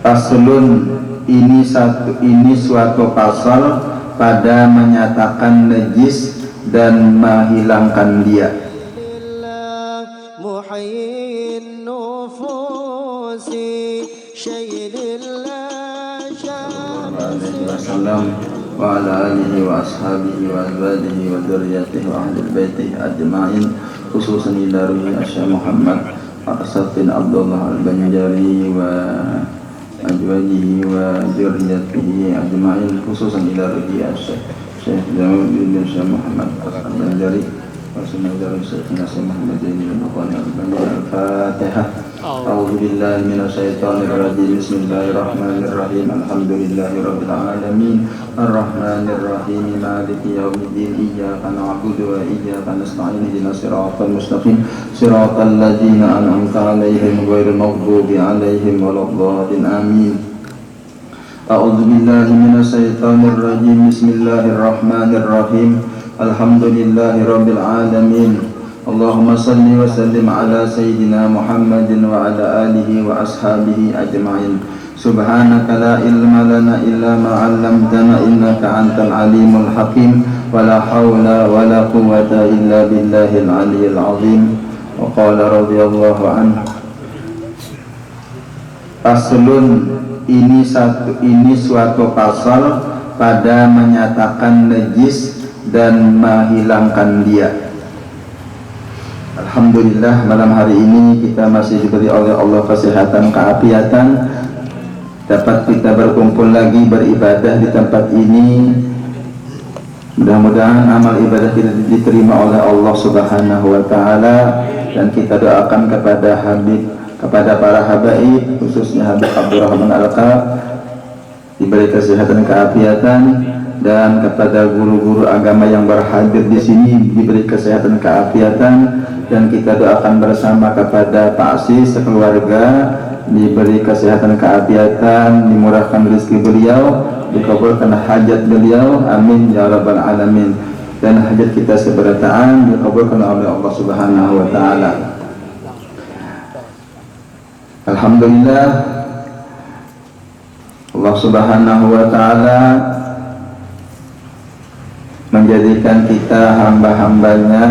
Faslun, ini suatu pasal pada menyatakan najis dan menghilangkan dia. Wa ala alihi wa ashabihi wa azwajihi wa dzurriyyatihi wa ahli baitihi ajma'in, khususan ila ruhi Syekh Muhammad bin Abdullah Al-Banjari wa azwajihi wa dzurriyyatihi ajma'in, khususan ila ruhi Syekh bin Syekh Muhammad Al-Banjari wa sunnatul Syekh Muhammad bin Abdullah Al-Banjari. Al-Fatihah. A'udzu billahi minasyaitonir rajim. Bismillahirrahmanirrahim. Alhamdulillahirabbil alamin. Arrahmanir rahim. Maliki yaumiddin. Iyyaka na'budu wa iyyaka nasta'in. Ihdinas siratal mustaqim. Siratal ladzina an'amta 'alaihim ghairil maghdubi 'alaihim waladdallin. Amin. A'udzu billahi minasyaitonir rajim. Bismillahirrahmanirrahim. Alhamdulillahirabbil alamin. Allahumma salli wa sallim ala sayyidina Muhammadin wa ala alihi wa ashabihi ajma'in. Subhanaka la ilma lana illa ma 'allamtana innaka antal alimul hakim. Wa la hawla wa la quwwata illa billahil aliyyil azim. Wa qala radhiyallahu anhu. Faslun, ini suatu pasal pada menyatakan najis dan menghilangkan dia. Alhamdulillah, malam hari ini kita masih diberi oleh Allah kesehatan, keafiatan, dapat kita berkumpul lagi beribadah di tempat ini. Mudah-mudahan amal ibadah kita diterima oleh Allah Subhanahu wa taala, dan kita doakan kepada para habaib, khususnya Habib Abdurrahman Al-Kaf, diberi kesehatan, keafiatan, dan kepada guru-guru agama yang berhadir di sini diberi kesehatan, keafiatan, dan kita doakan bersama kepada Pak Sis sekeluarga diberi kesehatan, keafiatan, dimurahkan rezeki beliau, dikabulkan hajat beliau, amin ya rabbal alamin, dan hajat kita seberataan dikabulkan oleh Allah Subhanahu wa taala. Alhamdulillah, Allah Subhanahu wa taala menjadikan kita hamba-hambanya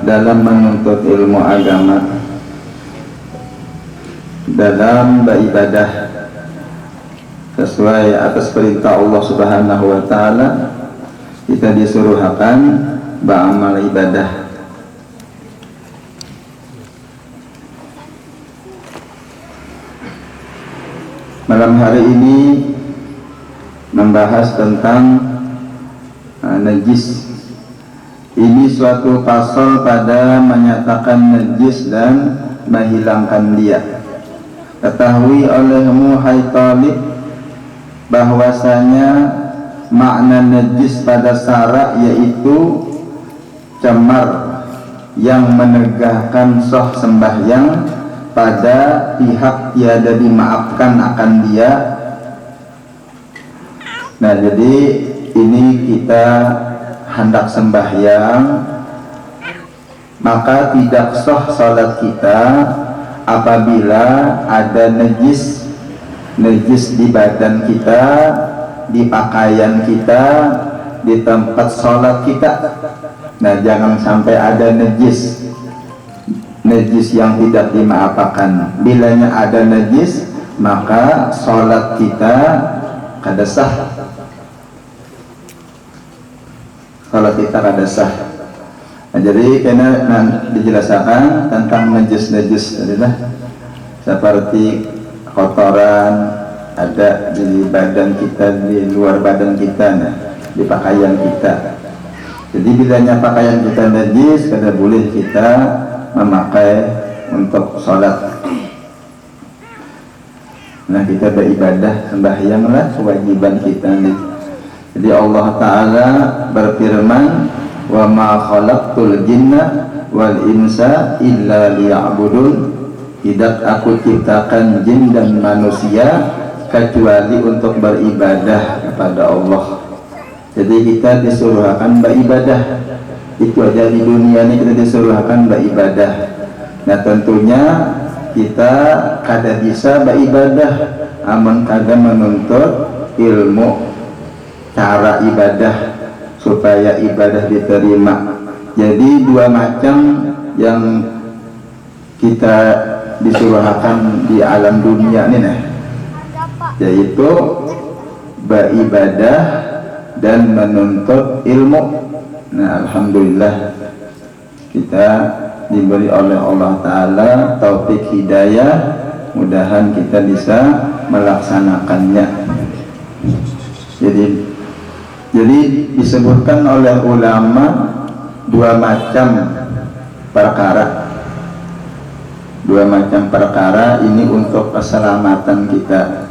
dalam menuntut ilmu agama, dalam beribadah sesuai atas perintah Allah Subhanahu wa taala. Kita disuruh akan beramal ibadah. Malam hari ini membahas tentang najis. Ini suatu pasal pada menyatakan najis dan menghilangkan dia. Ketahui olehmu hai talib bahwasanya makna najis pada syara yaitu cemar yang menegahkan sah sembahyang pada pihak tiada dimaafkan akan dia. Nah, jadi ini kita hendak sembahyang, maka tidak sah salat kita apabila ada najis di badan kita, di pakaian kita, di tempat salat kita. Nah, jangan sampai ada najis yang tidak dimaafkan. Bilanya ada najis, maka salat kita kada sah. Salat kita kada sah. Nah, jadi kena dijelaskan tentang najis adalah seperti kotoran ada di badan kita, di luar badan kita, nah, di pakaian kita. Jadi bilanya pakaian kita najis, kada boleh kita memakai untuk sholat. Nah, kita beribadah sembahyanglah kewajiban kita nih. Jadi Allah Ta'ala berfirman, wa ma khalaqtul jinna wal insa illa liya'budun. Tidak aku ciptakan jin dan manusia kecuali untuk beribadah kepada Allah. Jadi kita disuruh akan beribadah. Itu aja di dunia ini kita disuruh akan beribadah. Nah, tentunya kita kada bisa beribadah amun kagak menuntut ilmu cara ibadah supaya ibadah diterima. Jadi dua macam yang kita disuruhkan di alam dunia ini nih, yaitu beribadah dan menuntut ilmu. Nah, alhamdulillah kita diberi oleh Allah Ta'ala taufik hidayah, mudahan kita bisa melaksanakannya. Jadi disebutkan oleh ulama dua macam perkara ini untuk keselamatan kita,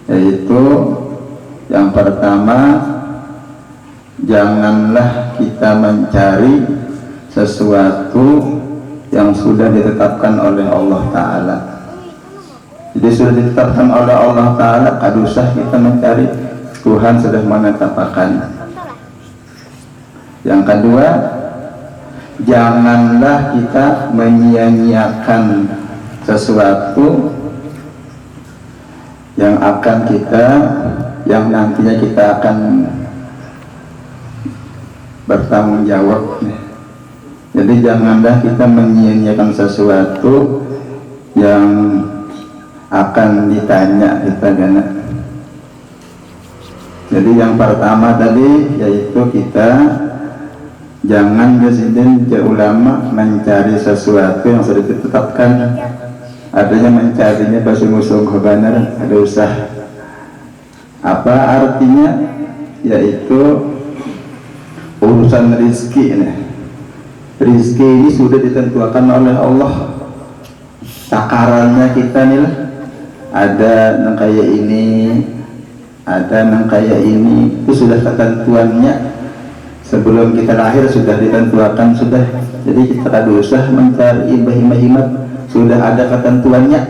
yaitu yang pertama, janganlah kita mencari sesuatu yang sudah ditetapkan oleh Allah Ta'ala. Jadi sudah ditetapkan oleh Allah Ta'ala, kada usah kita mencari, Tuhan sudah menetapkan. Yang kedua, janganlah kita menyia-nyiakan sesuatu yang nantinya kita akan bertanggung jawab. Jadi janganlah kita menyia-nyiakan sesuatu yang akan ditanya kita gana. Jadi yang pertama tadi yaitu kita jangan presiden ulama mencari sesuatu yang sudah ditetapkan. Adanya mencarinya sungguh-sungguh benar, ada usah. Apa artinya? Yaitu urusan rizki ini. Rizki ini sudah ditentukan oleh Allah. Takarannya kita nih lah. Ada yang kayak ini, ada yang kayak ini, itu sudah ketentuannya. Sebelum kita lahir sudah ditentukan sudah. Jadi kita tidak usah mencari himah-himah, sudah ada ketentuannya.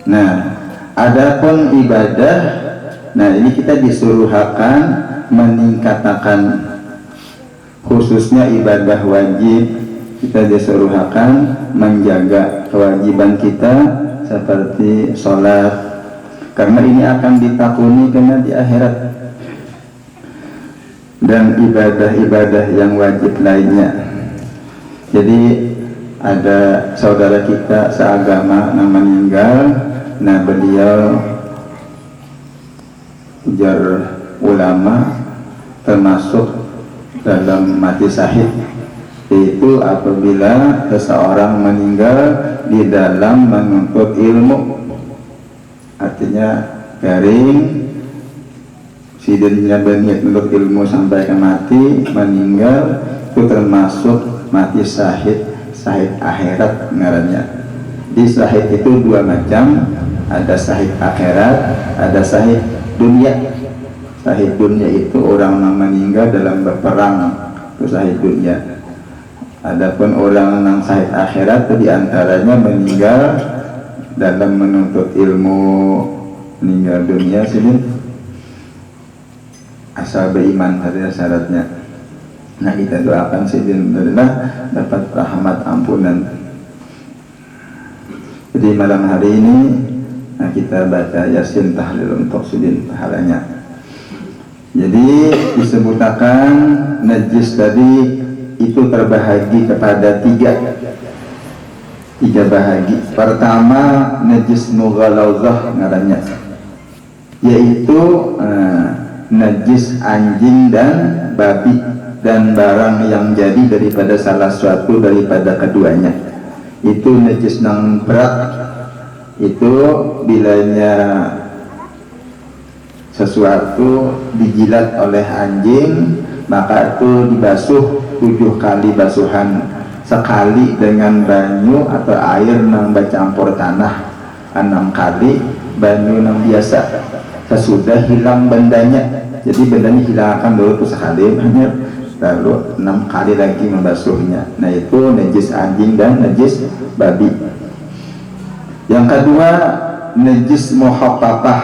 Nah, adapun ibadah, nah ini kita disuruhkan meningkatkan, khususnya ibadah wajib. Kita disuruhkan menjaga kewajiban kita seperti sholat, karena ini akan ditakuni kena di akhirat, dan ibadah-ibadah yang wajib lainnya. Jadi ada saudara kita seagama yang meninggal, nah beliau ujar ulama termasuk dalam mati syahid, yaitu apabila seseorang meninggal di dalam menuntut ilmu, artinya garing sidinnya berniat menuntut ilmu sampai ke mati, meninggal, itu termasuk mati syahid, syahid akhirat ngarannya. Di syahid itu dua macam, ada syahid akhirat, ada syahid dunia. Syahid dunia itu orang yang meninggal dalam berperang, itu syahid dunia. Adapun orang yang syahid akhirat itu diantaranya meninggal dalam menuntut ilmu, meninggal dunia sini asal beriman saja syaratnya. Nah kita doakan sidin dapat rahmat ampunan. Jadi malam hari ini nah kita baca Yasin tahlil untuk sidin pahalanya. Jadi disebutkan najis tadi itu terbahagi kepada tiga bahagi. Pertama najis mughalazah ngarannya, yaitu najis anjing dan babi dan barang yang jadi daripada salah suatu daripada keduanya. Itu najis nang berat. Itu bilanya sesuatu dijilat oleh anjing, maka itu dibasuh 7 kali basuhan, sekali dengan banyu atau air nang bercampur tanah, 6 kali banyu nang biasa. Sesudah hilang bendanya, jadi bendanya hilangkan dulu itu sekali banyak, lalu 6 kali lagi membasuhnya. Nah itu najis anjing dan najis babi. Yang kedua najis muhaffafah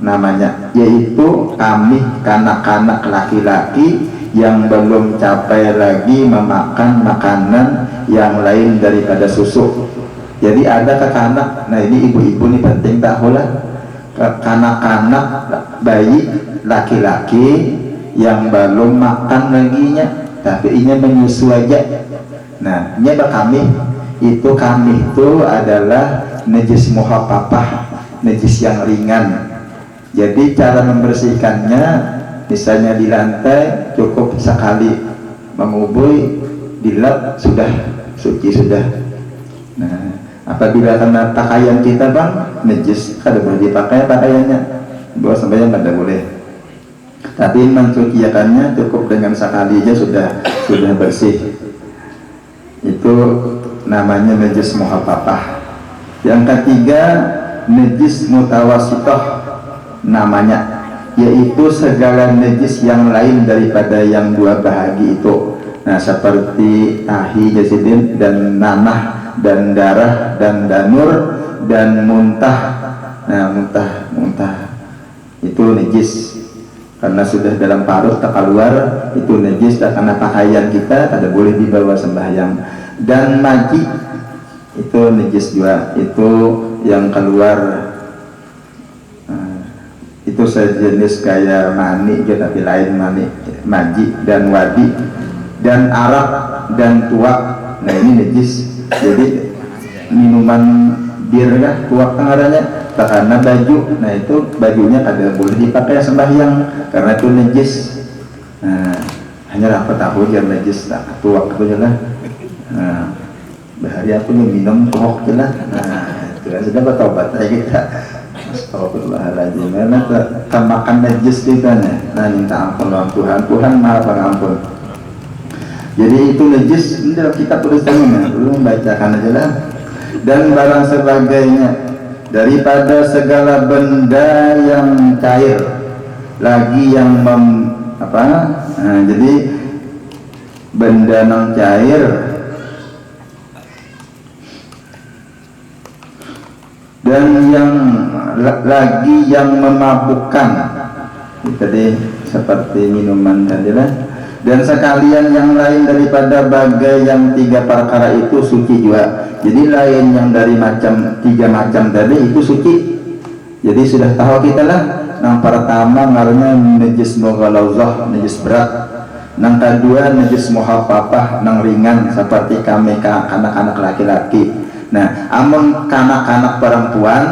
namanya, yaitu kami kanak-kanak laki-laki yang belum capai lagi memakan makanan yang lain daripada susu. Jadi ada kekanak, nah ini ibu-ibu nih penting tahu lah, kanak-kanak bayi laki-laki yang belum makan laginya, tapi ini menyusu aja. Nah ini apa kami? Itu kami itu adalah najis muhaffafah, najis yang ringan. Jadi cara membersihkannya, misalnya di lantai cukup sekali mengubui, dilap sudah suci sudah. Nah apabila kena pakaian kita bang najis, kada boleh dipakai pakaiannya, bawa sampai yang kada boleh. Tapi mensucikannya cukup dengan sekali aja sudah bersih. Itu namanya najis muhaffafah. Yang ketiga najis mutawasithah namanya, yaitu segala najis yang lain daripada yang dua bahagi itu. Nah seperti tahi jasidin dan nanah dan darah dan danur dan muntah. Nah muntah itu najis karena sudah dalam parut tak keluar, itu najis. Dan karena pakaian kita tidak boleh dibawa sembahyang. Dan maji itu najis juga, itu yang keluar itu sejenis kayak mani gitu, tapi lain mani, maji dan wadi dan arak dan tuak. Nah ini najis. Jadi minuman bir kah tuak tengaranya, karena baju, nah itu bajunya kada boleh dipakai sembahyang karena itu najis. Nah hanya apa tahu yang najis tak tuak itu jelas. Nah bahari aku minum tuak jelas. Nah itu sudah bertobat kita. Astagfirullahaladzim, karena makan najis kita nih. Nah minta ampun lawan Tuhan maha pengampun. Jadi itu najis, ini dalam kitab tulisannya, belum bacakan aja lah. Dan barang sebagainya daripada segala benda yang cair, lagi yang jadi benda yang cair dan yang lagi yang memabukkan, jadi seperti minuman tadi lah. Dan sekalian yang lain daripada bagai yang tiga perkara itu suci juga. Jadi lain yang dari tiga macam tadi itu suci. Jadi sudah tahu kita lah. Yang pertama ngaruhnya najis mughalazah, najis berat. Yang kedua najis muhaffafah, yang ringan seperti kami anak-anak laki-laki. Nah, amun kanak-kanak perempuan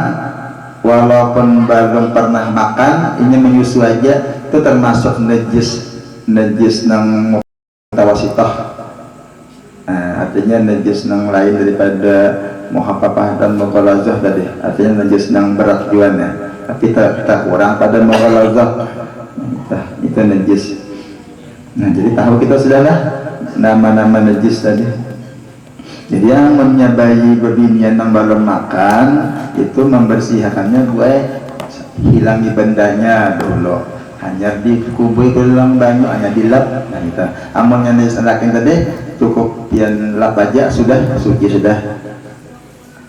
walaupun belum pernah makan, ini menyusu aja, itu termasuk najis nang mutawasithah. Nah, artinya najis nang lain daripada muhaffafah dan mughalazah tadi, artinya najis nang berat juga ya. Tapi tak kurang pada mughalazah. Itu najis. Nah, jadi tahu kita sudahlah nama-nama najis tadi. Jadi yang menyabai berbinian yang belum makan itu membersihkannya gue hilangi bendanya dulu, hanya dikubur ke dalam banyu, hanya dilap. Nah kita amalnya diserahkan tadi cukup yang lap aja sudah suci sudah.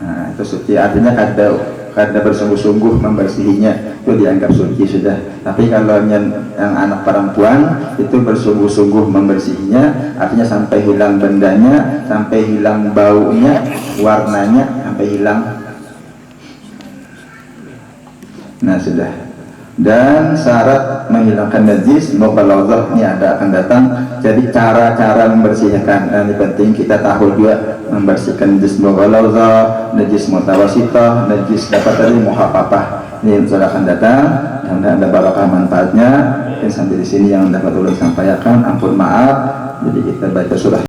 Nah itu suci, artinya kada bersungguh-sungguh membersihinya itu dianggap suci sudah. Tapi kalau yang anak perempuan itu bersungguh-sungguh membersihinya, artinya sampai hilang bendanya, sampai hilang baunya, warnanya sampai hilang. Nah sudah. Dan syarat menghilangkan najis mughalazah ini ada akan datang. Jadi cara-cara membersihkan, ini penting kita tahu juga membersihkan najis mughalazah, najis mutawasithah, najis dapat dari muhaffafah. Ini sudah akan datang dan ada barakah manfaatnya. Dan sampai di sini yang dapat ulun sampaikan, ampun maaf. Jadi kita baca surah